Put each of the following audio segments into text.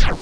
Hello,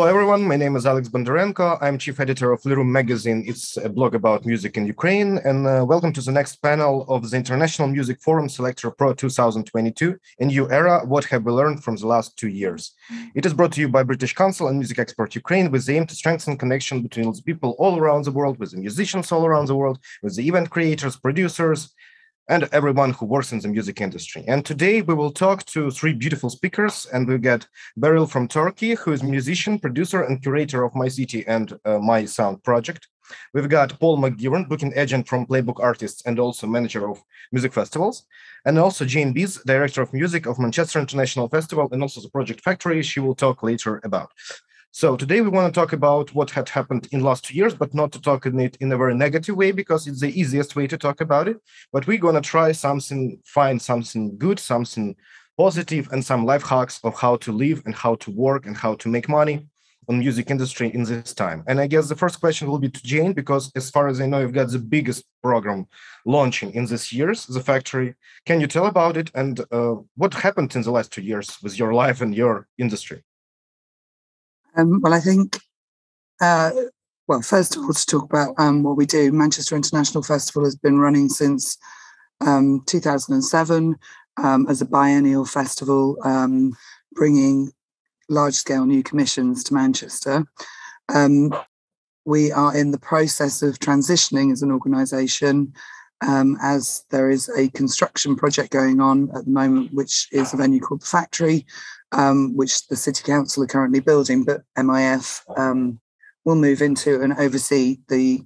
everyone. My name is Bondarenko. I'm chief editor of LiRoom magazine. It's a blog about music in Ukraine. And welcome to the next panel of the International Music Forum Selector Pro 2022, a new era. What have we learned from the last 2 years? It is brought to you by British Council and Music Expert Ukraine with the aim to strengthen connection between the people all around the world, with the musicians all around the world, with the event creators, producers, and everyone who works in the music industry. And today we will talk to three beautiful speakers, and we get Beril from Turkey, who is a musician, producer, and curator of My City and My Sound project. We've got Paul McGivern, booking agent from Playbook Artists and also manager of music festivals. And also Jane Beese, director of music of Manchester International Festival and also the Project Factory. She will talk later about. So today we want to talk about what had happened in the last 2 years, but not to talk in it in a very negative way, because it's the easiest way to talk about it. But we're going to try something, find something good, something positive, and some life hacks of how to live and how to work and how to make money on music industry in this time. And I guess the first question will be to Jane, because as far as I know, you've got the biggest program launching in this year's, the factory. Can you tell about it and what happened in the last 2 years with your life and your industry? Well, I think, first of all, to talk about what we do, Manchester International Festival has been running since 2007 as a biennial festival, bringing large-scale new commissions to Manchester. We are in the process of transitioning as an organisation, as there is a construction project going on at the moment, which is a venue called The Factory, which the City Council are currently building, but MIF will move into and oversee the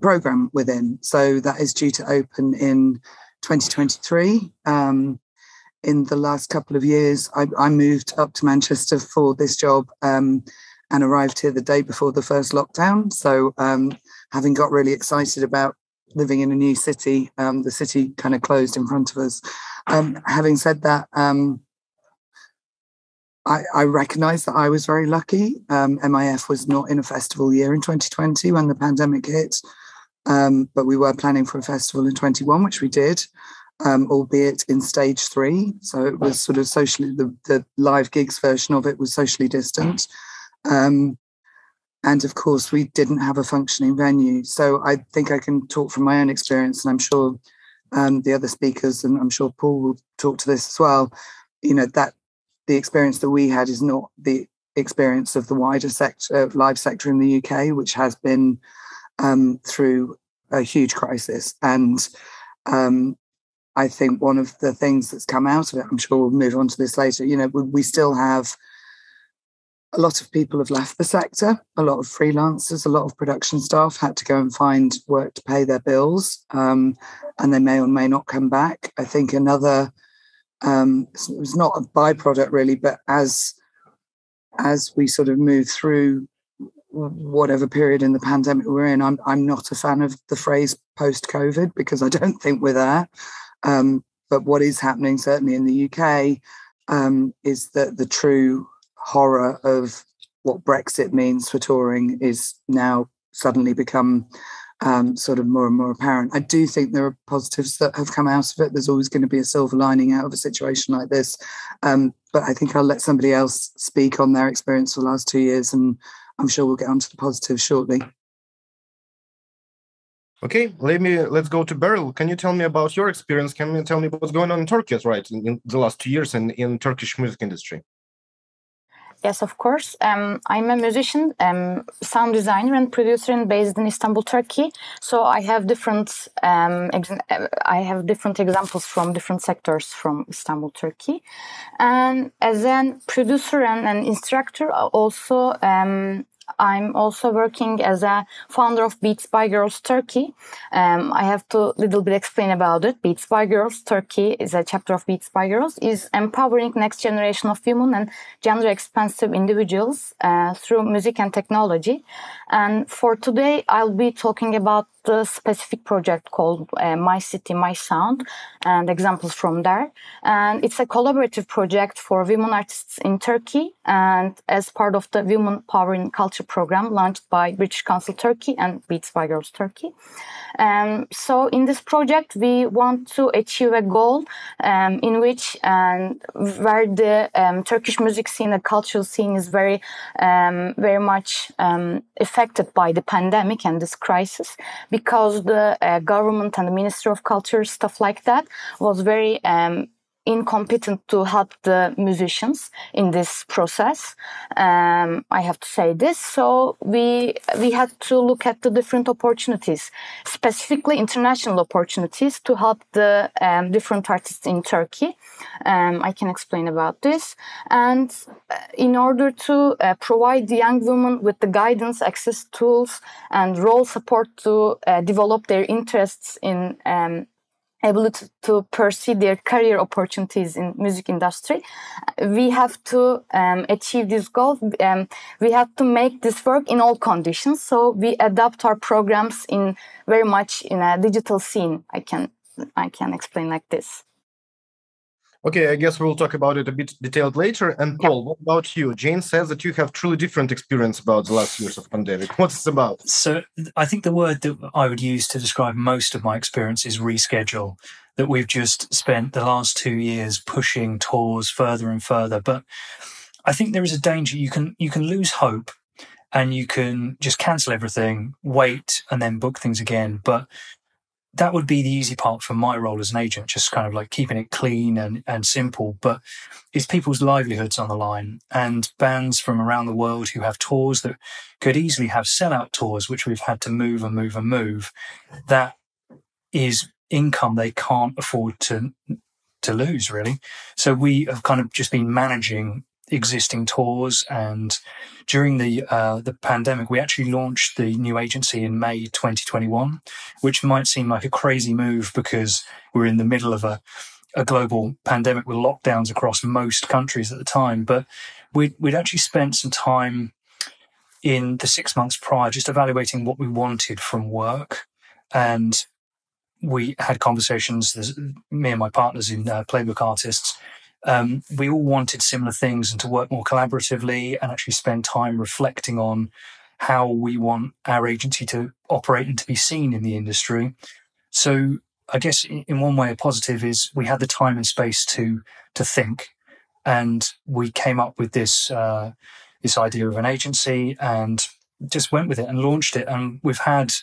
programme within. So that is due to open in 2023. In the last couple of years, I moved up to Manchester for this job and arrived here the day before the first lockdown. So having got really excited about living in a new city, the city kind of closed in front of us. Having said that, I recognise that I was very lucky. MIF was not in a festival year in 2020 when the pandemic hit, but we were planning for a festival in 21, which we did, albeit in stage 3. So it was sort of socially, the live gigs version of it was socially distant. And of course, we didn't have a functioning venue. So I think I can talk from my own experience, and I'm sure the other speakers, and I'm sure Paul will talk to this as well, that the experience that we had is not the experience of the wider sector, live sector in the UK, which has been through a huge crisis. And I think one of the things that's come out of it, I'm sure we'll move on to this later, we still have a lot of people have left the sector, a lot of freelancers, a lot of production staff had to go and find work to pay their bills, and they may or may not come back. I think another, it was not a byproduct really, but as we sort of move through whatever period in the pandemic we're in, I'm not a fan of the phrase post-COVID, because I don't think we're there. But what is happening, certainly in the UK, is that the true horror of what Brexit means for touring is now suddenly become sort of more and more apparent. I do think there are positives that have come out of it. There's always going to be a silver lining out of a situation like this. But I think I'll let somebody else speak on their experience for the last 2 years, and I'm sure we'll get onto the positives shortly. Okay, let's go to Beril. Can you tell me about your experience? Can you tell me what's going on in Turkey, right, in the last 2 years in Turkish music industry? Yes, of course. I'm a musician, sound designer, and producer, based in Istanbul, Turkey. So I have different examples from different sectors from Istanbul, Turkey. And as a producer and an instructor, also I'm also working as a founder of Beats by Girlz Turkey. I have to little bit explain about it. Beats by Girlz Turkey is a chapter of Beats by Girlz, is empowering next generation of women and gender expansive individuals through music and technology. And for today, I'll be talking about the specific project called My City, My Sound, and examples from there. And it's a collaborative project for women artists in Turkey, and as part of the Women Power in Culture program launched by British Council Turkey and Beats by Girlz Turkey. So in this project, we want to achieve a goal in which where the Turkish music scene, the cultural scene is very much affected by the pandemic and this crisis, because the government and the Ministry of Culture, stuff like that, was very incompetent to help the musicians in this process. I have to say this. So we had to look at the different opportunities, specifically international opportunities, to help the different artists in Turkey. I can explain about this. And in order to provide the young women with the guidance, access, tools, and role support to develop their interests in ability to pursue their career opportunities in music industry, we have to achieve this goal. We have to make this work in all conditions. So we adapt our programs in very much in a digital scene. I can explain like this. Okay, I guess we'll talk about it a bit detailed later. And Paul, what about you? Jane says that you have truly different experience about the last years of pandemic. What's this about? So I think the word that I would use to describe most of my experience is reschedule, that we've just spent the last 2 years pushing tours further and further. But I think there is a danger. You can lose hope and you can just cancel everything, wait, and then book things again. But that would be the easy part for my role as an agent, just kind of like keeping it clean and simple. But it's people's livelihoods on the line, and bands from around the world who have tours that could easily have sellout tours, which we've had to move and move and move. That is income they can't afford to lose, really. So we have kind of just been managing existing tours, and during the pandemic, we actually launched the new agency in May 2021, which might seem like a crazy move because we're in the middle of a global pandemic with lockdowns across most countries at the time. But we'd actually spent some time in the 6 months prior just evaluating what we wanted from work, and we had conversations, me and my partners in Playbook Artists. We all wanted similar things, and to work more collaboratively and actually spend time reflecting on how we want our agency to operate and to be seen in the industry. So I guess in one way, a positive is we had the time and space to think, and we came up with this idea of an agency and just went with it and launched it. And we've had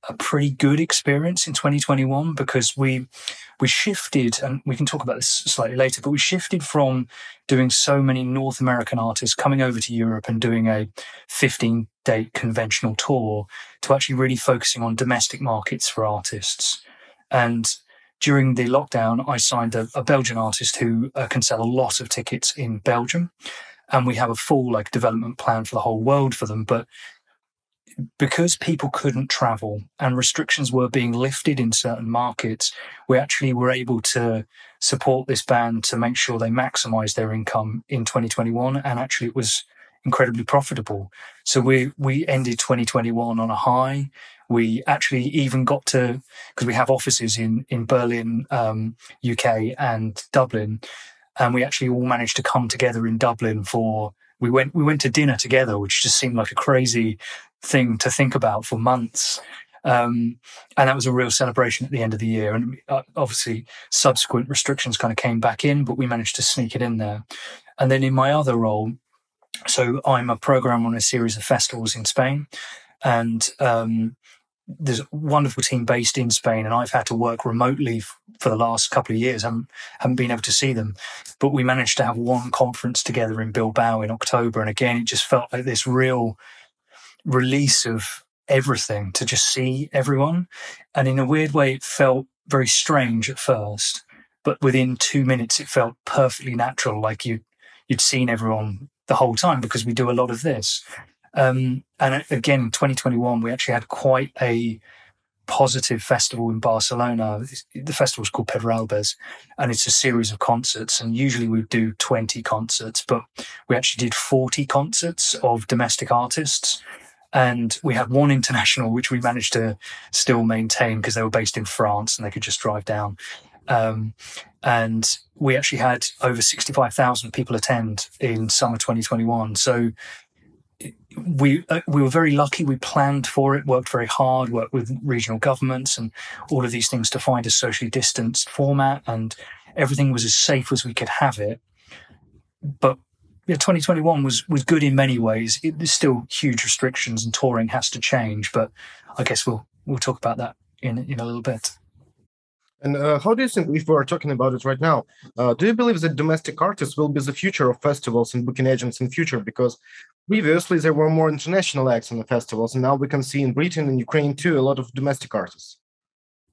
a pretty good experience in 2021 because we shifted, and we can talk about this slightly later, but we shifted from doing so many North American artists coming over to Europe and doing a 15-date conventional tour to actually really focusing on domestic markets for artists. And during the lockdown, I signed a Belgian artist who can sell a lot of tickets in Belgium, and we have a full development plan for the whole world for them. But because people couldn't travel and restrictions were being lifted in certain markets, we actually were able to support this band to make sure they maximized their income in 2021. And actually it was incredibly profitable. So we ended 2021 on a high. We actually even got to, because we have offices in Berlin, UK and Dublin, and we actually all managed to come together in Dublin we went to dinner together, which just seemed like a crazy thing to think about for months. And that was a real celebration at the end of the year. And obviously subsequent restrictions kind of came back in, but we managed to sneak it in there. And then in my other role, so I'm a programmer on a series of festivals in Spain, and there's a wonderful team based in Spain, and I've had to work remotely for the last couple of years. I haven't been able to see them, but we managed to have one conference together in Bilbao in October. And again, it just felt like this real release of everything to just see everyone. And in a weird way, it felt very strange at first, but within 2 minutes, it felt perfectly natural. Like you'd seen everyone the whole time because we do a lot of this. And again, in 2021, we actually had quite a positive festival in Barcelona. The festival is called Pedralbes, and it's a series of concerts. And usually we do 20 concerts, but we actually did 40 concerts of domestic artists. And we had one international, which we managed to still maintain because they were based in France and they could just drive down. And we actually had over 65,000 people attend in summer 2021. So we were very lucky. We planned for it, worked very hard, worked with regional governments and all of these things to find a socially distanced format, and everything was as safe as we could have it. But 2021 was good in many ways. There's still huge restrictions and touring has to change, but I guess we'll talk about that in a little bit. And how do you think, if we're talking about it right now, do you believe that domestic artists will be the future of festivals and booking agents in future? Because previously there were more international acts on the festivals, and now we can see in Britain and Ukraine too a lot of domestic artists.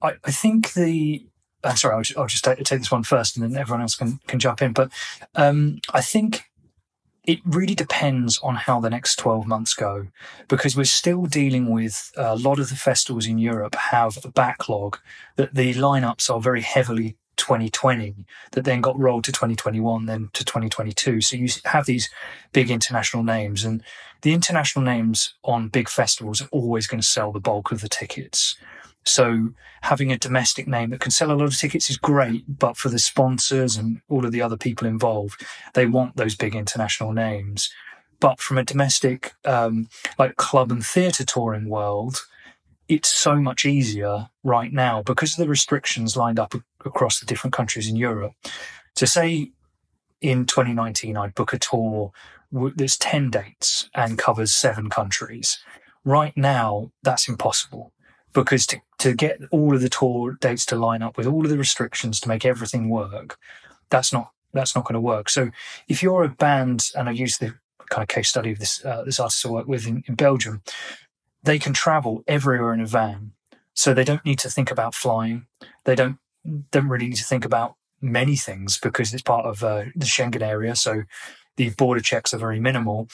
I think I'm sorry, I'll just take this one first and then everyone else can jump in. But I think it really depends on how the next 12 months go, because we're still dealing with a lot of the festivals in Europe have a backlog, that the lineups are very heavily 2020, that then got rolled to 2021, then to 2022. So you have these big international names, and the international names on big festivals are always going to sell the bulk of the tickets. So having a domestic name that can sell a lot of tickets is great, but for the sponsors and all of the other people involved, they want those big international names. But from a domestic, like club and theatre touring world, it's so much easier right now because of the restrictions lined up across the different countries in Europe. So say in 2019, I'd book a tour that's 10 dates and covers 7 countries. Right now, that's impossible. Because to get all of the tour dates to line up with all of the restrictions to make everything work, that's not going to work. So if you're a band, and I use the kind of case study of this artist I work with in Belgium, they can travel everywhere in a van. So they don't need to think about flying. They don't really need to think about many things because it's part of the Schengen area. So the border checks are very minimal.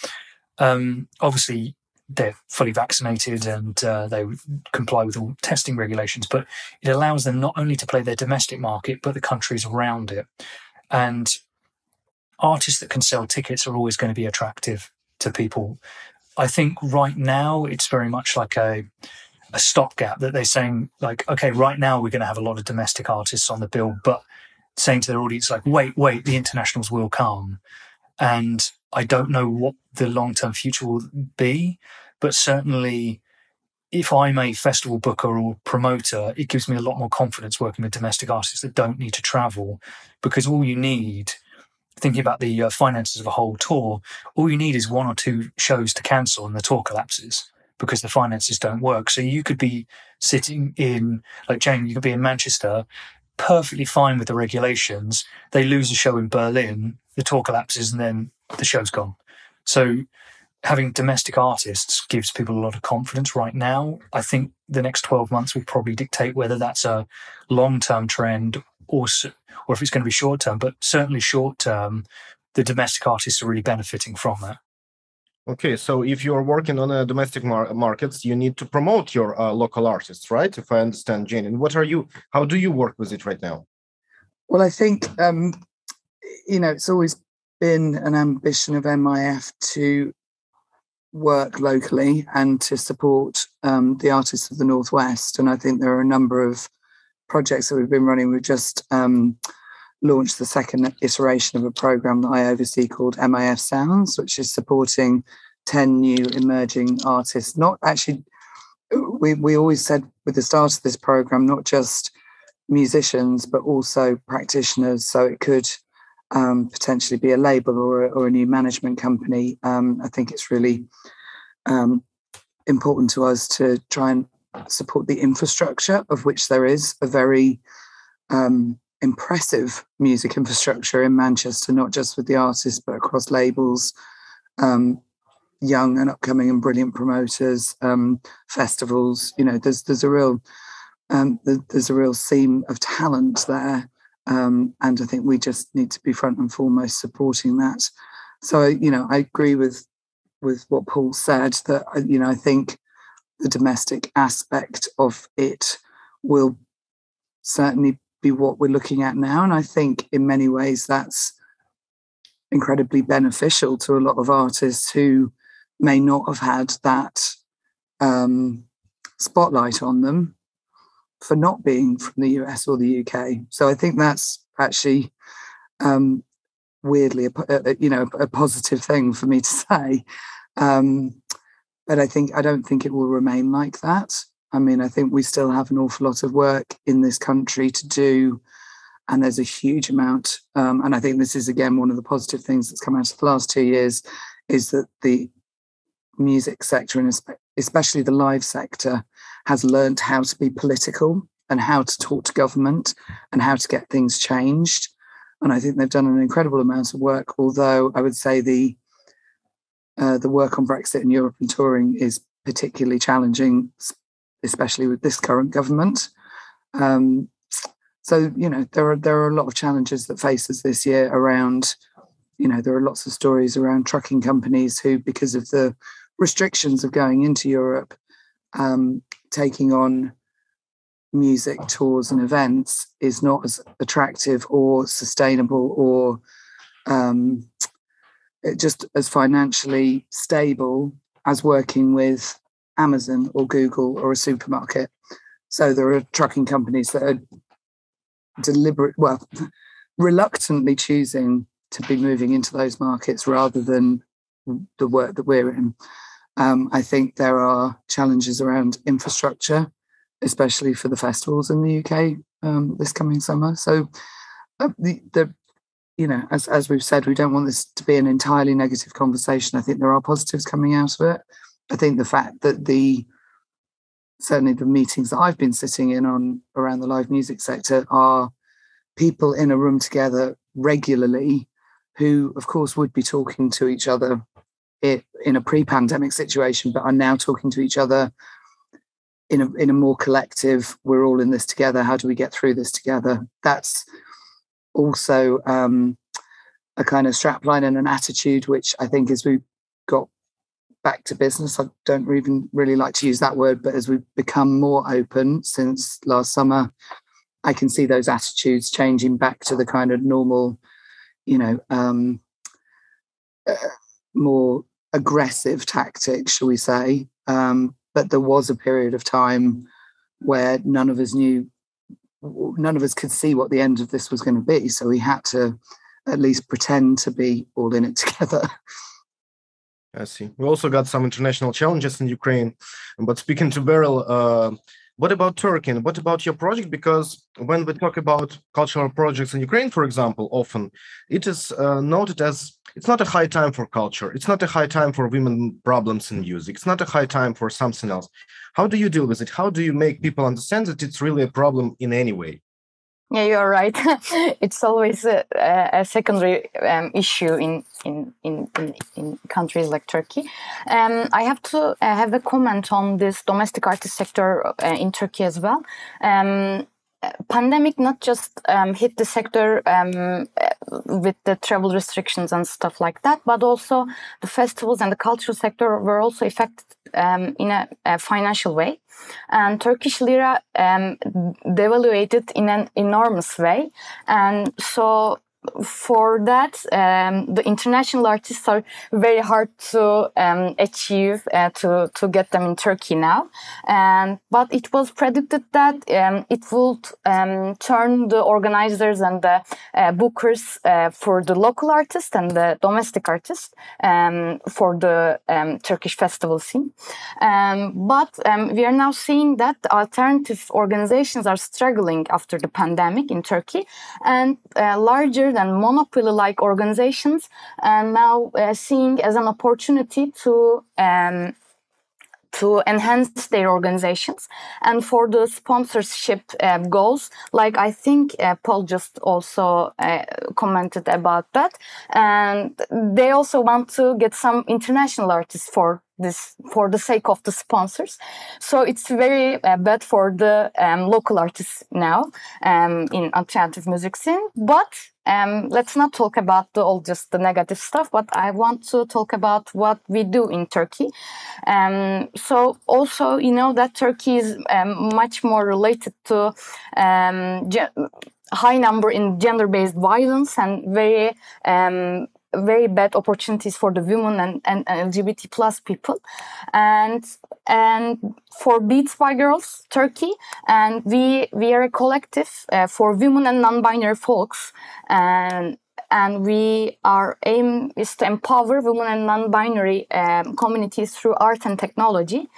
Obviously, they're fully vaccinated and they comply with all testing regulations, but it allows them not only to play their domestic market, but the countries around it. And artists that can sell tickets are always going to be attractive to people. I think right now it's very much like a stopgap that they're saying, like, okay, right now we're going to have a lot of domestic artists on the bill, but saying to their audience, like, wait, the internationals will come. And I don't know what the long-term future will be, but certainly if I'm a festival booker or promoter, it gives me a lot more confidence working with domestic artists that don't need to travel, because all you need, thinking about the finances of a whole tour, all you need is 1 or 2 shows to cancel and the tour collapses because the finances don't work. So you could be sitting in, like Jane, you could be in Manchester, perfectly fine with the regulations. They lose a show in Berlin, the tour collapses, and then the show's gone. So having domestic artists gives people a lot of confidence right now. I think the next 12 months will probably dictate whether that's a long-term trend or if it's going to be short-term. But certainly short-term, the domestic artists are really benefiting from that. Okay, so if you're working on a domestic markets, you need to promote your local artists, right? If I understand, Jane. And how do you work with it right now? Well, I think, it's always been an ambition of MIF to work locally and to support the artists of the Northwest. And I think there are a number of projects that we've been running. We've just launched the second iteration of a program that I oversee called MIF Sounds, which is supporting 10 new emerging artists. Not actually, we always said with the start of this program, not just musicians, but also practitioners. So it could potentially be a label or a new management company. I think it's really important to us to try and support the infrastructure, of which there is a very impressive music infrastructure in Manchester, not just with the artists, but across labels, young and upcoming and brilliant promoters, festivals. There's a real seam of talent there. And I think we just need to be front and foremost supporting that. So, I agree with what Paul said, that, I think the domestic aspect of it will certainly be what we're looking at now. And I think in many ways that's incredibly beneficial to a lot of artists who may not have had that spotlight on them for not being from the US or the UK. So I think that's actually weirdly a positive thing for me to say. But I don't think it will remain like that. I mean, I think we still have an awful lot of work in this country to do, and there's a huge amount. And I think this is, again, one of the positive things that's come out of the last 2 years, is that the music sector, and especially the live sector, has learned how to be political and how to talk to government and how to get things changed. And I think they've done an incredible amount of work, although I would say the work on Brexit and European touring is particularly challenging, especially with this current government. So, there are a lot of challenges that face us this year around, there are lots of stories around trucking companies who, because of the restrictions of going into Europe, taking on music tours and events is not as attractive or sustainable or just as financially stable as working with Amazon or Google or a supermarket. So there are trucking companies that are reluctantly choosing to be moving into those markets rather than the work that we're in. I think there are challenges around infrastructure, especially for the festivals in the UK this coming summer. So, as we've said, we don't want this to be an entirely negative conversation. I think there are positives coming out of it. I think the fact that certainly the meetings that I've been sitting in on around the live music sector are people in a room together regularly who, of course, would be talking to each other in a pre-pandemic situation, but are now talking to each other in a more collective, we're all in this together, how do we get through this together? That's also a kind of strapline and an attitude, which I think as we got back to business, I don't even really like to use that word, but as we've become more open since last summer, I can see those attitudes changing back to the kind of normal, more aggressive tactics, shall we say. But there was a period of time where none of us could see what the end of this was going to be. So we had to at least pretend to be all in it together. I see. We also got some international challenges in Ukraine. But speaking to Beril, what about Turkey and what about your project? Because when we talk about cultural projects in Ukraine, for example, often it is noted as it's not a high time for culture. It's not a high time for women problems in music. It's not a high time for something else. How do you deal with it? How do you make people understand that it's really a problem in any way? Yeah, you're right. It's always a secondary issue in countries like Turkey. I have to have a comment on this domestic artist sector in Turkey as well. Pandemic not just hit the sector with the travel restrictions and stuff like that, but also the festivals and the cultural sector were also affected in a financial way. And Turkish lira devaluated in an enormous way. And so for that, the international artists are very hard to achieve, to get them in Turkey now. But it was predicted that it would turn the organizers and the bookers for the local artists and the domestic artists for the Turkish festival scene. But we are now seeing that alternative organizations are struggling after the pandemic in Turkey, and larger than monopoly-like organizations and now seeing as an opportunity to enhance their organizations. And for the sponsorship goals, like I think Paul just also commented about that, and they also want to get some international artists for the sake of the sponsors. So it's very bad for the local artists now in alternative music scene. But let's not talk about all just the negative stuff, but I want to talk about what we do in Turkey. So also, you know that Turkey is much more related to high number in gender-based violence and very very bad opportunities for the women and LGBT plus people, and for Beats by Girlz Turkey, and we are a collective for women and non-binary folks, and our aim is to empower women and non-binary communities through art and technology.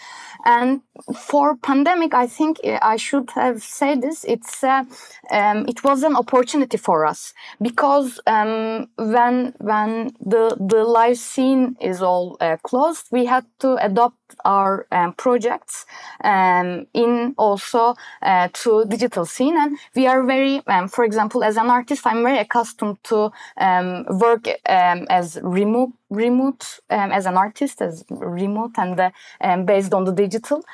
And for pandemic, I think I should have said this. It was an opportunity for us, because when the live scene is all closed, we had to adopt our projects in also to digital scene. And we are very, for example, as an artist, I'm very accustomed to work as remote as an artist, as remote and based on the digital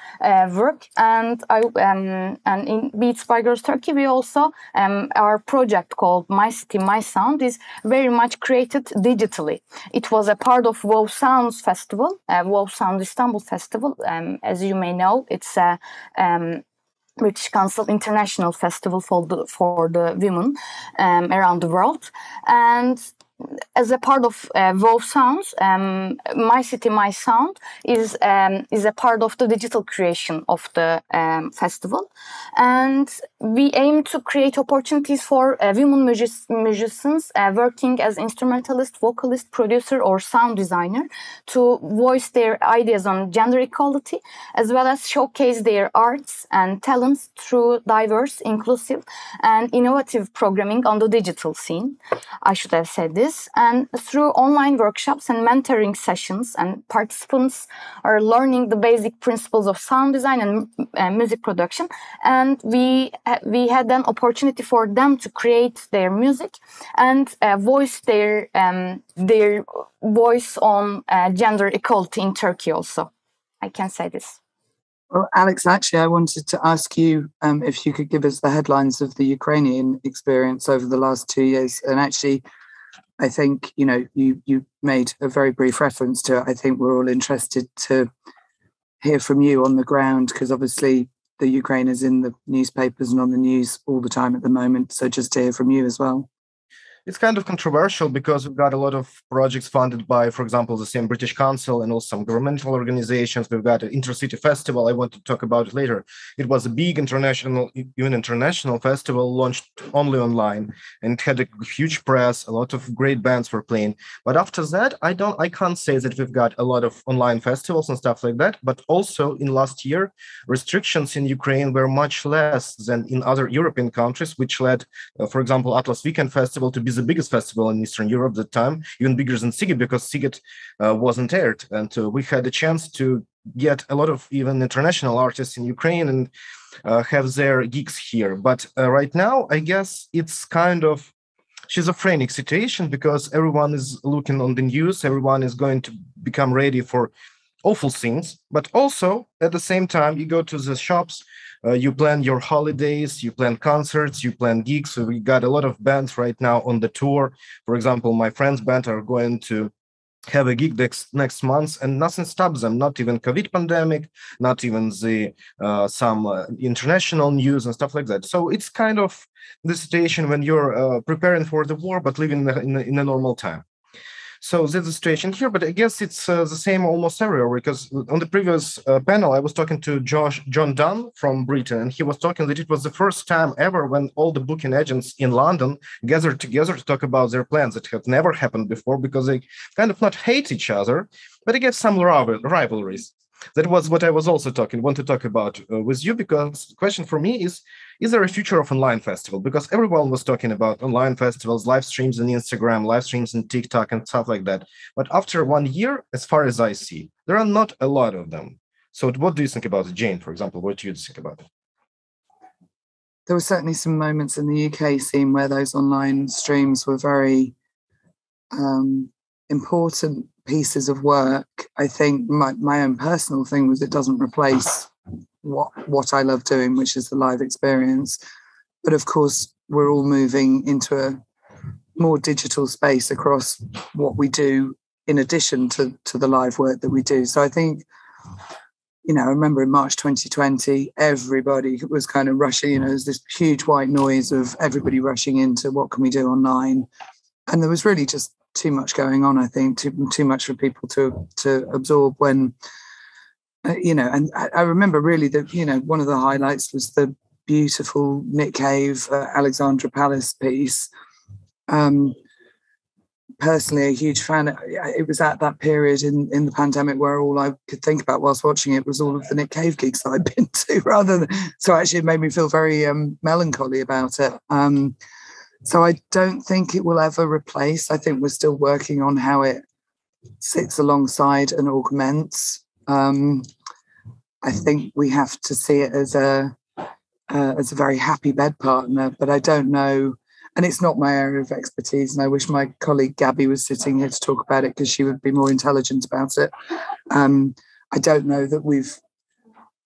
work. And in Beats by Girlz Turkey, we also our project called My City, My Sound is very much created digitally. It was a part of WoW Sounds Festival, WoW Sound Istanbul Festival. As you may know, it's a British Council International Festival for the women around the world. And as a part of WoW Sounds, My City, My Sound is a part of the digital creation of the festival, and we aim to create opportunities for women musicians working as instrumentalist, vocalist, producer, or sound designer to voice their ideas on gender equality, as well as showcase their arts and talents through diverse, inclusive, and innovative programming on the digital scene. I should have said this. And through online workshops and mentoring sessions, and participants are learning the basic principles of sound design and music production. And we had an opportunity for them to create their music and voice their voice on gender equality in Turkey also. I can say this. Well, Alex, actually, I wanted to ask you if you could give us the headlines of the Ukrainian experience over the last 2 years. And actually, I think, you made a very brief reference to it. I think we're all interested to hear from you on the ground, because obviously the Ukraine is in the newspapers and on the news all the time at the moment. So just to hear from you as well. It's kind of controversial because we've got a lot of projects funded by, for example, the same British Council and also some governmental organizations. We've got an Intercity Festival. I want to talk about it later. It was a big international festival launched only online, and it had a huge press. A lot of great bands were playing. But after that, I can't say that we've got a lot of online festivals and stuff like that. But also in last year, restrictions in Ukraine were much less than in other European countries, which led, for example, Atlas Weekend Festival to be the biggest festival in Eastern Europe at the time, even bigger than Sziget, because Sziget wasn't aired. And we had a chance to get a lot of even international artists in Ukraine and have their gigs here. But right now, I guess it's kind of schizophrenic situation, because everyone is looking on the news, everyone is going to become ready for awful things. But also, at the same time, you go to the shops, you plan your holidays, you plan concerts, you plan gigs. So we got a lot of bands right now on the tour. For example, my friend's band are going to have a gig next month, and nothing stops them, not even COVID pandemic, not even the some international news and stuff like that. So it's kind of the situation when you're preparing for the war, but living in a normal time. So that's the situation here, but I guess it's the same almost everywhere, because on the previous panel, I was talking to John Dunn from Britain, and he was talking that it was the first time ever when all the booking agents in London gathered together to talk about their plans. That have never happened before, because they kind of not hate each other, but they get some rivalries. That was what I was also want to talk about with you, because the question for me is there a future of online festival? Because everyone was talking about online festivals, live streams on Instagram, live streams on TikTok and stuff like that. But after 1 year, as far as I see, there are not a lot of them. So what do you think about it, Jane, for example? What do you think about it? There were certainly some moments in the UK scene where those online streams were very important pieces of work. I think my own personal thing was it doesn't replace what I love doing, which is the live experience. But of course, we're all moving into a more digital space across what we do in addition to the live work that we do. So I think, I remember in March 2020, everybody was kind of rushing, there's this huge white noise of everybody rushing into what can we do online. And there was really just too much going on. I think too much for people to absorb when, and I remember really that, one of the highlights was the beautiful Nick Cave, Alexandra Palace piece. Personally, a huge fan. It was at that period in the pandemic where all I could think about whilst watching it was all of the Nick Cave gigs that I'd been to, so actually it made me feel very melancholy about it. So I don't think it will ever replace. I think we're still working on how it sits alongside and augments. I think we have to see it as a very happy bed partner, but I don't know. And it's not my area of expertise. And I wish my colleague Gabby was sitting here to talk about it because she would be more intelligent about it. I don't know that we've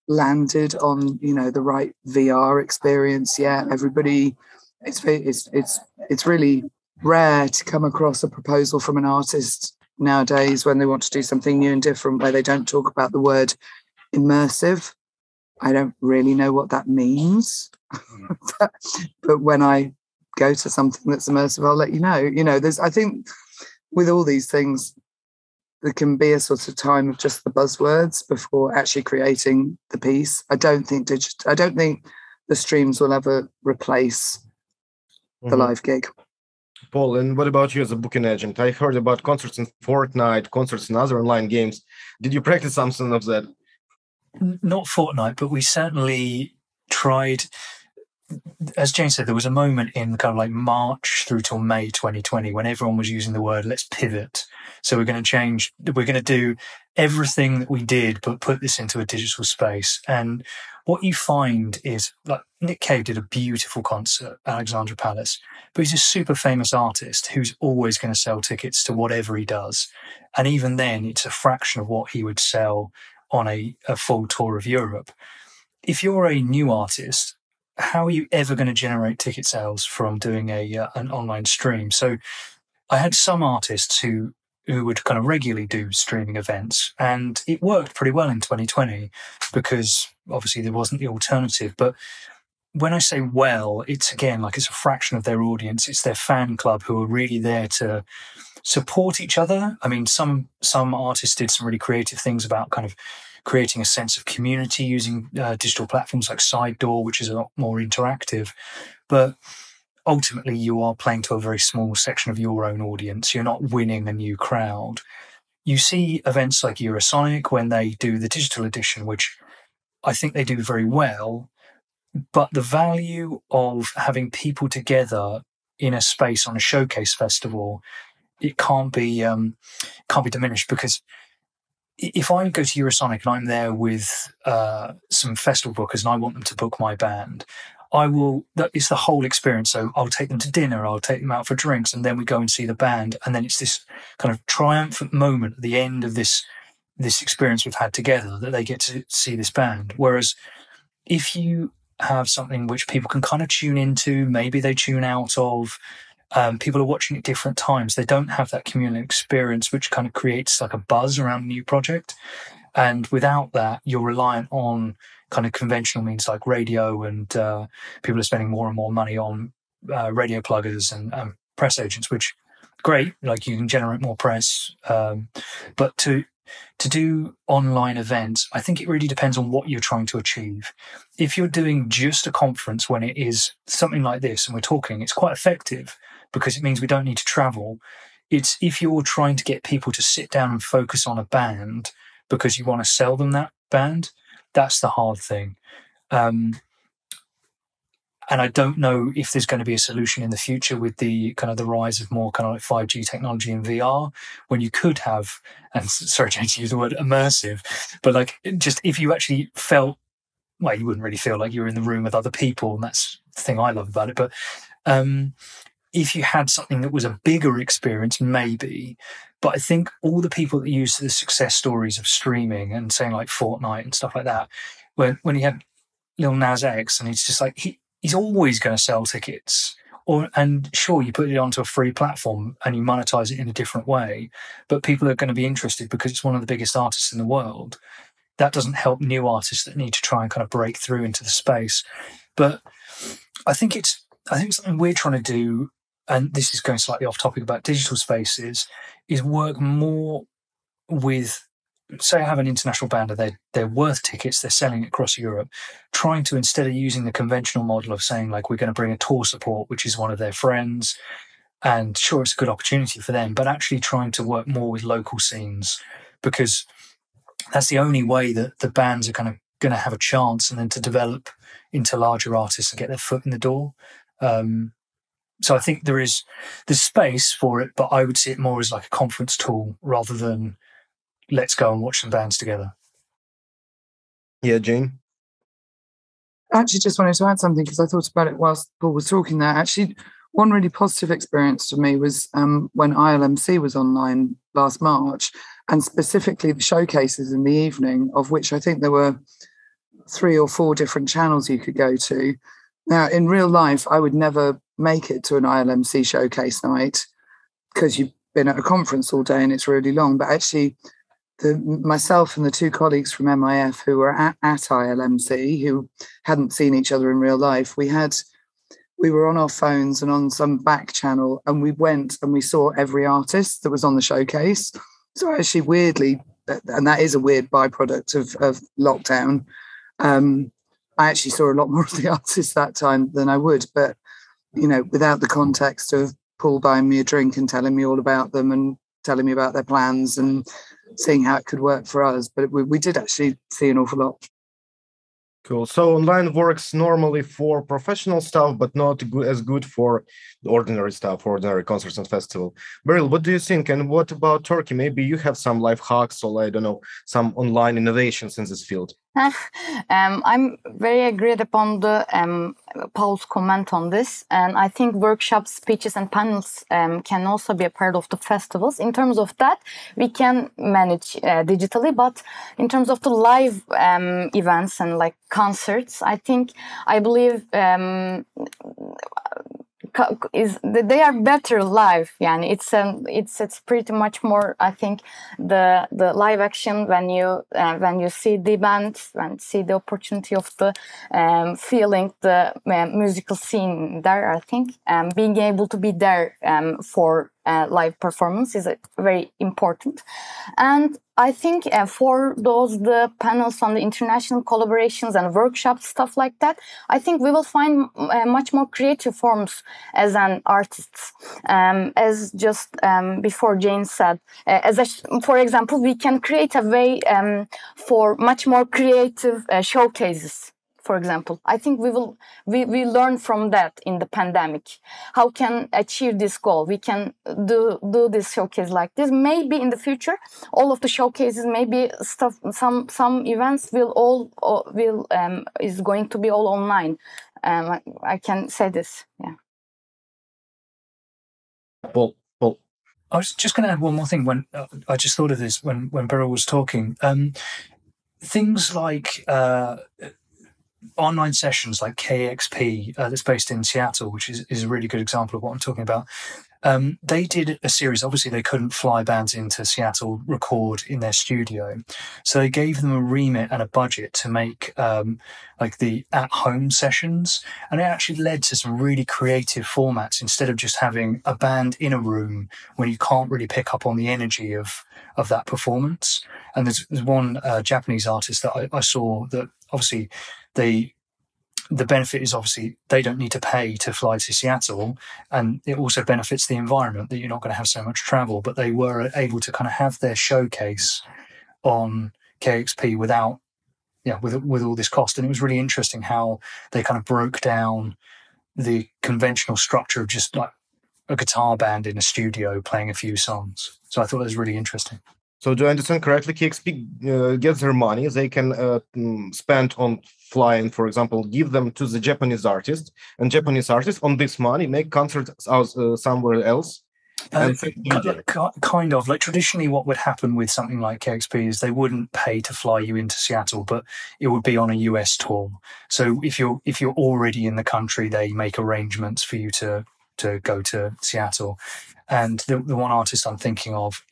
landed on, the right VR experience yet. Everybody, it's really rare to come across a proposal from an artist nowadays when they want to do something new and different where they don't talk about the word immersive. I don't really know what that means. But when I go to something that's immersive, I'll let you know. I think with all these things, there can be a sort of time of just the buzzwords before actually creating the piece. I don't think the streams will ever replace the live gig. Paul, and what about you as a booking agent? I heard about concerts in Fortnite, concerts in other online games. Did you practice something of that? Not Fortnite, but we certainly tried. As Jane said, there was a moment in kind of like March through till May 2020 when everyone was using the word, let's pivot. So we're going to do everything that we did, but put this into a digital space. And what you find is, like, Nick Cave did a beautiful concert at Alexandra Palace, but he's a super famous artist who's always going to sell tickets to whatever he does. And even then, it's a fraction of what he would sell on a full tour of Europe. If you're a new artist, how are you ever going to generate ticket sales from doing an online stream? So I had some artists who would kind of regularly do streaming events, and it worked pretty well in 2020 because obviously there wasn't the alternative. But when I say well, it's again like it's a fraction of their audience. It's their fan club who are really there to support each other. I mean, some artists did some really creative things about kind of creating a sense of community using digital platforms like Side Door, which is a lot more interactive. But ultimately, you are playing to a very small section of your own audience. You're not winning a new crowd. You see events like Eurosonic when they do the digital edition, which I think they do very well. But the value of having people together in a space on a showcase festival, it can't be diminished, because if I go to Eurosonic and I'm there with some festival bookers and I want them to book my band, it's the whole experience. So I'll take them to dinner, I'll take them out for drinks, and then we go and see the band. And then it's this kind of triumphant moment at the end of this experience we've had together that they get to see this band. Whereas if you have something which people can kind of tune into, maybe they tune out of, people are watching at different times, they don't have that communal experience, which kind of creates like a buzz around a new project. And without that, you're reliant on kind of conventional means like radio, and people are spending more and more money on radio pluggers and press agents, which great, like you can generate more press. But to do online events, I think it really depends on what you're trying to achieve. If you're doing just a conference when it is something like this and we're talking, it's quite effective because it means we don't need to travel. It's if you're trying to get people to sit down and focus on a band because you want to sell them that band, that's the hard thing. And I don't know if there's going to be a solution in the future with the kind of the rise of more kind of like 5G technology and VR, when you could have, and sorry to use the word immersive, but like just if you actually felt, well, you wouldn't really feel like you were in the room with other people, and that's the thing I love about it. But if you had something that was a bigger experience, maybe. But I think all the people that use the success stories of streaming and saying like Fortnite and stuff like that, when you had Lil Nas X and he's just like, he's always going to sell tickets. And sure, you put it onto a free platform and you monetize it in a different way, but people are going to be interested because it's one of the biggest artists in the world. That doesn't help new artists that need to try and kind of break through into the space. But I think something we're trying to do and this is going slightly off topic about digital spaces, is work more with, say I have an international band and they're worth tickets, they're selling across Europe, trying to, instead of using the conventional model of saying like, we're going to bring a tour support, which is one of their friends, and sure, it's a good opportunity for them, but actually trying to work more with local scenes, because that's the only way that the bands are kind of going to have a chance and then to develop into larger artists and get their foot in the door. So I think there's space for it, but I would see it more as like a conference tool rather than let's go and watch some bands together. Yeah, Jane? I actually just wanted to add something because I thought about it whilst Paul was talking there. Actually, one really positive experience for me was when ILMC was online last March, and specifically the showcases in the evening, of which I think there were 3 or 4 different channels you could go to. Now, in real life, I would never make it to an ILMC showcase night because you've been at a conference all day and it's really long. But actually, myself and the 2 colleagues from MIF who were at ILMC, who hadn't seen each other in real life, we were on our phones and on some back channel, and we went and we saw every artist that was on the showcase. So actually, weirdly, and that is a weird byproduct of lockdown, I actually saw a lot more of the artists that time than I would. But, you know, without the context of Paul buying me a drink and telling me all about them and telling me about their plans and seeing how it could work for us. But we did actually see an awful lot. Cool. So online works normally for professional stuff, but not as good for the ordinary stuff, ordinary concerts and festival. Beril, what do you think? And what about Turkey? Maybe you have some life hacks or, I don't know, some online innovations in this field. I'm very agreed upon the Paul's comment on this, and I think workshops, speeches, and panels can also be a part of the festivals. In terms of that, we can manage digitally, but in terms of the live events and like concerts, I believe they are better live. Yani it's pretty much more. I think the live action when you see the band and see the opportunity of the feeling the musical scene there. I think being able to be there for live performance is very important. And I think for the panels on the international collaborations and workshops, stuff like that, I think we will find much more creative forms as an artists. As just before Jane said, for example, we can create a way for much more creative showcases. For example, I think we learn from that in the pandemic. How can achieve this goal? We can do this showcase like this. Maybe in the future, all of the showcases, maybe stuff, some events is going to be all online. I can say this. Yeah. Paul. I was just going to add one more thing. When I just thought of this when Beril was talking, things like. Online sessions like KXP that's based in Seattle, which is a really good example of what I'm talking about. They did a series. Obviously, they couldn't fly bands into Seattle, record in their studio. So they gave them a remit and a budget to make like the at-home sessions. And it actually led to some really creative formats instead of just having a band in a room when you can't really pick up on the energy of that performance. And there's one Japanese artist that I saw that obviously the benefit is obviously they don't need to pay to fly to Seattle, and it also benefits the environment that you're not going to have so much travel, but they were able to kind of have their showcase on KXP without, with all this cost. And it was really interesting how they kind of broke down the conventional structure of just like a guitar band in a studio playing a few songs. So I thought it was really interesting. So do I understand correctly, KXP gets their money, they can spend on flying, for example, give them to the Japanese artist, and Japanese artists on this money make concerts somewhere else? Kind of. Like traditionally what would happen with something like KXP is they wouldn't pay to fly you into Seattle, but it would be on a US tour. So if you're already in the country, they make arrangements for you to go to Seattle. And the one artist I'm thinking of,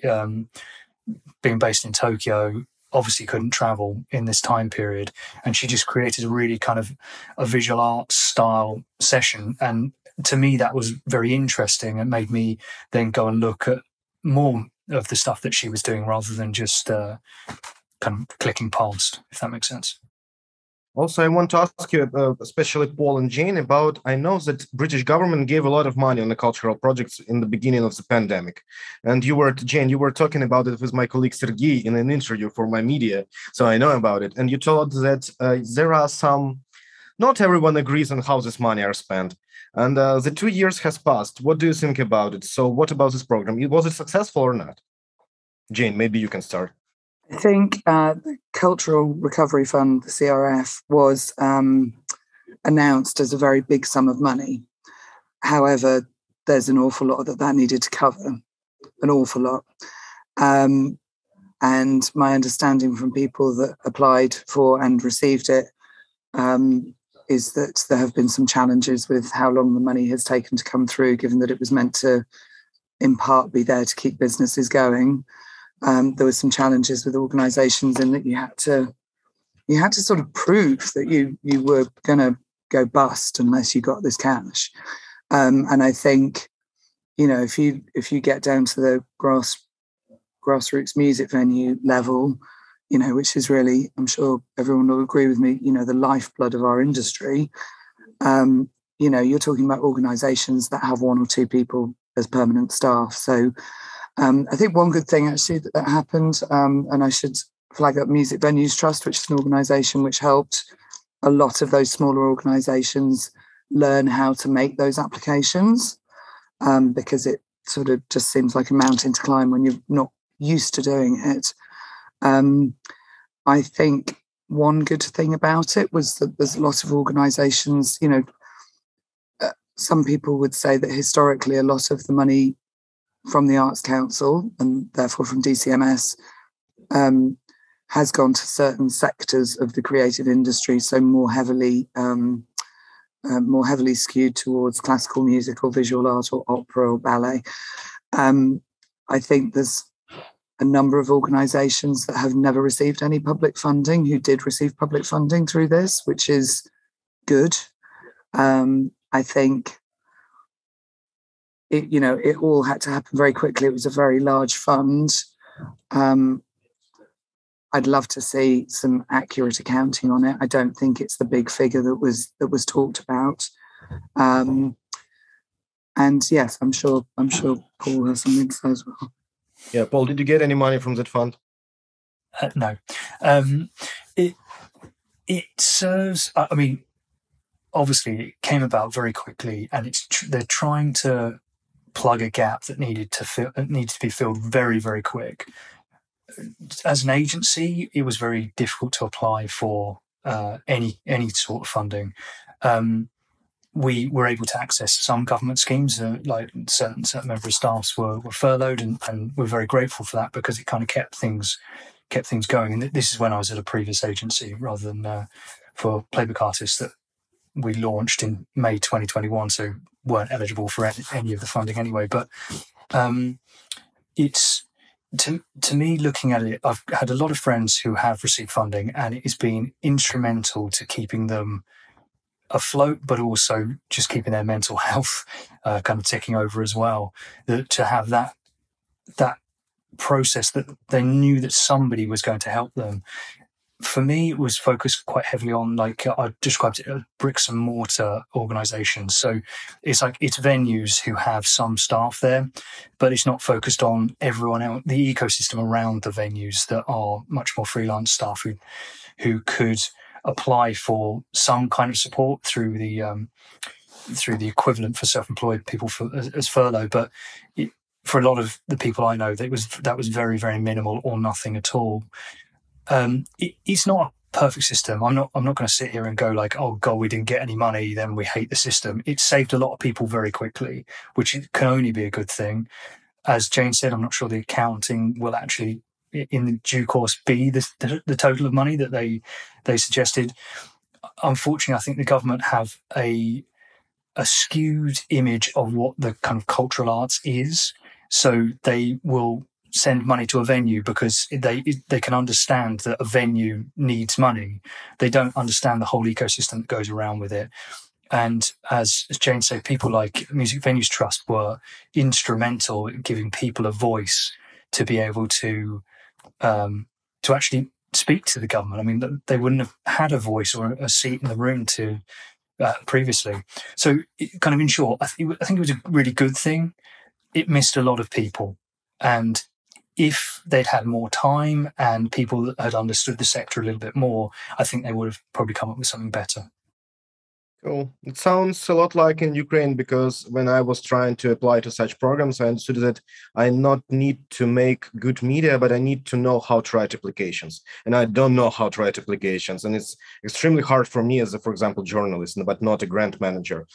being based in Tokyo, obviously couldn't travel in this time period, and she just created a really kind of a visual arts style session. And to me, that was very interesting and made me then go and look at more of the stuff that she was doing rather than just kind of clicking past, if that makes sense. Also, I want to ask you, especially Paul and Jane, about, I know that British government gave a lot of money on the cultural projects in the beginning of the pandemic. And Jane, you were talking about it with my colleague Sergei in an interview for my media, so I know about it. And you told that there are some, not everyone agrees on how this money are spent. And the 2 years has passed. What do you think about it? So what about this program? Was it successful or not? Jane, maybe you can start. I think the Cultural Recovery Fund, the CRF, was announced as a very big sum of money. However, there's an awful lot that needed to cover, an awful lot. And my understanding from people that applied for and received it is that there have been some challenges with how long the money has taken to come through, given that it was meant to, in part, be there to keep businesses going. There were some challenges with organisations in that you had to sort of prove that you were going to go bust unless you got this cash. And I think, if you get down to the grassroots music venue level, which is really, I'm sure everyone will agree with me, the lifeblood of our industry. You're talking about organisations that have 1 or 2 people as permanent staff. So I think one good thing actually that happened, and I should flag up Music Venues Trust, which is an organisation which helped a lot of those smaller organisations learn how to make those applications, because it sort of just seems like a mountain to climb when you're not used to doing it. I think one good thing about it was that there's a lot of organisations, some people would say that historically a lot of the money from the Arts Council and therefore from DCMS has gone to certain sectors of the creative industry, so more heavily skewed towards classical music or visual art or opera or ballet. I think there's a number of organisations that have never received any public funding who did receive public funding through this, which is good. I think it all had to happen very quickly. It was a very large fund. I'd love to see some accurate accounting on it. I don't think it's the big figure that was talked about. And yes, I'm sure Paul has something to say as well. Yeah, Paul, did you get any money from that fund? No. It serves. I mean, obviously, it came about very quickly, and they're trying to plug a gap that needed to be filled very, very quick. As an agency, it was very difficult to apply for any sort of funding. We were able to access some government schemes, like certain member of staffs were furloughed, and we're very grateful for that because it kind of kept things going. And this is when I was at a previous agency rather than for playbook artists that we launched in May 2021, so weren't eligible for any of the funding anyway. But it's to me, looking at it, I've had a lot of friends who have received funding, and it has been instrumental to keeping them afloat, but also just keeping their mental health kind of ticking over as well. To have that process that they knew that somebody was going to help them. For me, it was focused quite heavily on, like I described it, bricks and mortar organisations. So it's venues who have some staff there, but it's not focused on everyone else, the ecosystem around the venues that are much more freelance staff who could apply for some kind of support through the equivalent for self-employed people as furlough. But for a lot of the people I know, that was very, very minimal or nothing at all. It's not a perfect system. I'm not going to sit here and go like, oh God, we didn't get any money, then we hate the system. It saved a lot of people very quickly, which can only be a good thing. As Jane said, I'm not sure the accounting will actually, in the due course, be the total of money that they suggested. Unfortunately, I think the government have a skewed image of what the kind of cultural arts is. So they will send money to a venue because they can understand that a venue needs money. They don't understand the whole ecosystem that goes around with it. And as Jane said, people like Music Venues Trust were instrumental in giving people a voice to be able to actually speak to the government. I mean, they wouldn't have had a voice or a seat in the room to previously. So, kind of in short, I think it was a really good thing. It missed a lot of people, and if they'd had more time and people had understood the sector a little bit more, I think they would have probably come up with something better. Cool. It sounds a lot like in Ukraine, because when I was trying to apply to such programs, I understood that I not need to make good media, but I need to know how to write applications. And I don't know how to write applications. And it's extremely hard for me as, for example, journalist, but not a grant manager.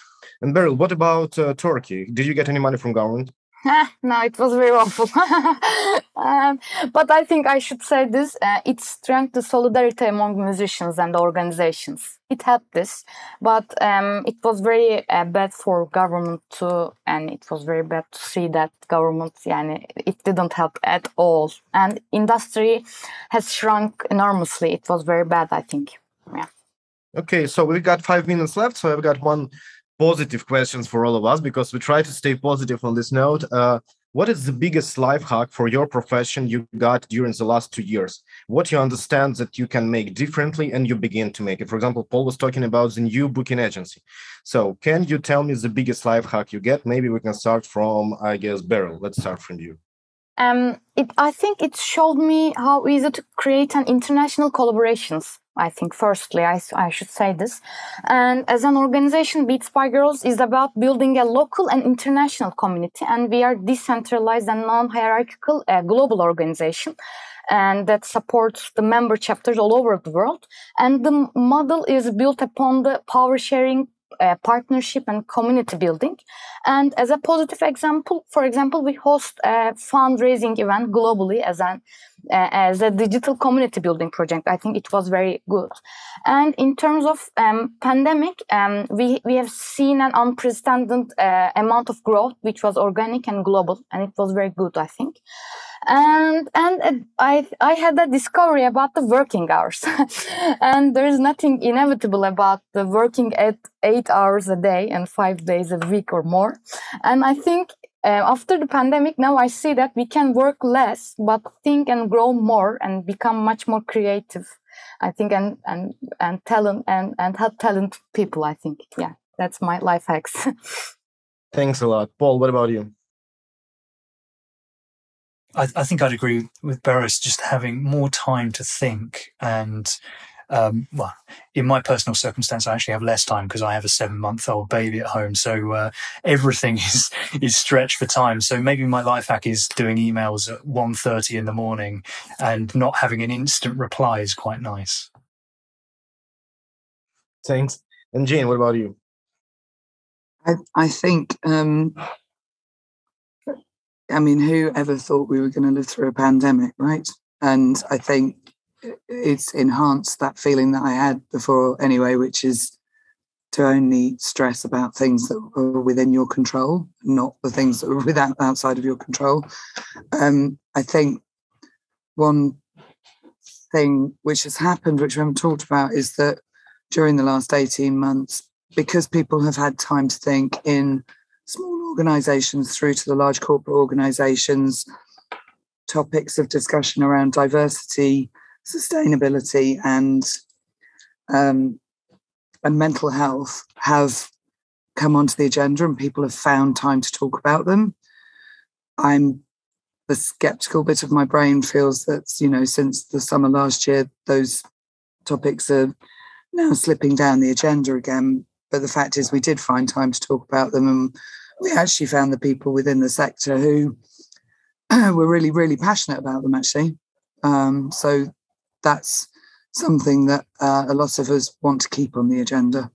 And Beril, what about Turkey? Did you get any money from government? No, it was very awful. But I think I should say this, it strengthened the solidarity among musicians and organizations. It helped this, but it was very bad for government too, and it was very bad to see that government, it didn't help at all. And industry has shrunk enormously. It was very bad, I think. Yeah. Okay, so we've got 5 minutes left, so I've got one positive questions for all of us, because we try to stay positive on this note. What is the biggest life hack for your profession you got during the last 2 years? What you understand that you can make differently and you begin to make it? For example, Paul was talking about the new booking agency. So can you tell me the biggest life hack you get? Maybe we can start from, I guess, Beril. Let's start from you. I think it showed me how easy to create an international collaborations. I think firstly, I should say this. And as an organization, Beats by Girlz is about building a local and international community. And we are decentralized and non-hierarchical global organization, and that supports the member chapters all over the world. And the model is built upon the power sharing, partnership and community building. And as a positive example, for example, we host a fundraising event globally as a digital community building project. I think it was very good. And in terms of pandemic, we have seen an unprecedented amount of growth, which was organic and global, and it was very good, I think. And I had a discovery about the working hours. And there is nothing inevitable about the working at 8 hours a day and 5 days a week or more. And I think after the pandemic, now I see that we can work less, but think and grow more and become much more creative, I think, and talent and help talent people, I think. Yeah, that's my life hacks. Thanks a lot. Paul, what about you? I think I'd agree with Beres, just having more time to think. And well, in my personal circumstance, I actually have less time because I have a 7-month-old baby at home. So everything is stretched for time. So maybe my life hack is doing emails at 1:30 in the morning and not having an instant reply is quite nice. Thanks. And Jane, what about you? I think, I mean, who ever thought we were going to live through a pandemic, right? And I think it's enhanced that feeling that I had before anyway, which is to only stress about things that are within your control, not the things that are outside of your control. I think one thing which has happened, which we haven't talked about, is that during the last 18 months, because people have had time to think in small organisations through to the large corporate organisations, topics of discussion around diversity, sustainability, and mental health have come onto the agenda, and people have found time to talk about them. The sceptical bit of my brain feels that, since the summer last year, those topics are now slipping down the agenda again. But the fact is, we did find time to talk about them, and we actually found the people within the sector who were really, really passionate about them, actually. So that's something that a lot of us want to keep on the agenda.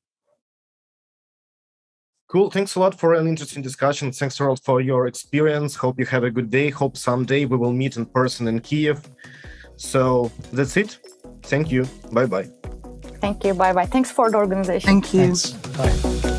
Cool. Thanks a lot for an interesting discussion. Thanks a lot for your experience. Hope you have a good day. Hope someday we will meet in person in Kiev. So that's it. Thank you. Bye-bye. Thank you. Bye-bye. Thanks for the organization. Thank you. Thanks. Bye.